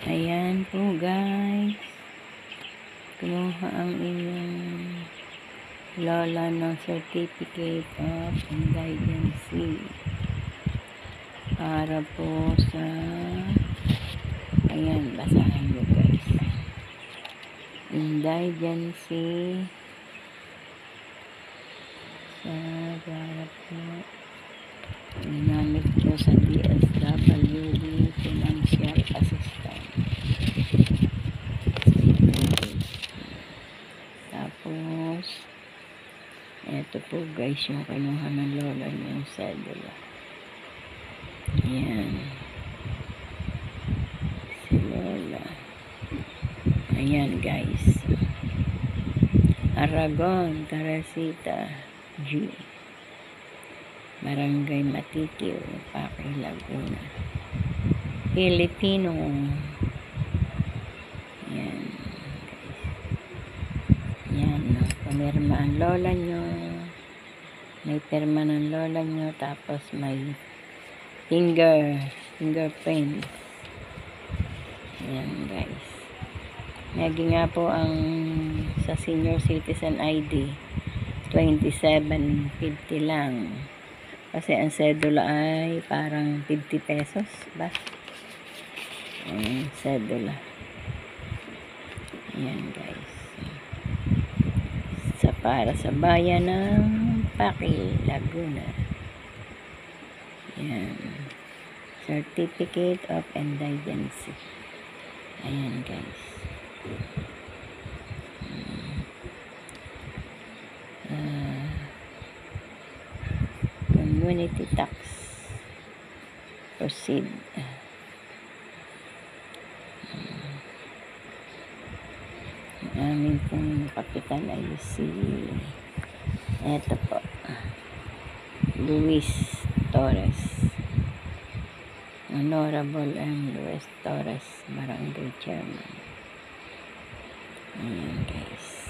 Ayan po guys. Kumuha ang inyong lola ng certificate of indigency. Para po sa ayan, basahin mo guys. Indigency sa para po ginamit po sa DSWD Financial Assistance. Tapos eto po guys yung kinuha ng lola niya, yung cedula. Ayan si lola. Ayan guys, Aragon, Teresita G, Barangay Matiquio, Paquil, Laguna, Filipino. Yan guys, yan, pumirma ang lola nyo, may pirma ng lola nyo, tapos may fingerprint. Yan guys, naging nga po ang sa senior citizen ID 27.50 lang. Kasi ang cedula ay parang 50 pesos ba? Cedula. Ayan guys. Para sa bayan ng Paquil, Laguna. Ayan. Certificate of Indigency. Ayan guys. Community tax. Proceed. Amin pong kapitan ay si eto po, Luis Torres. Honorable M. Luis Torres, Barangay Chairman. Ayan guys.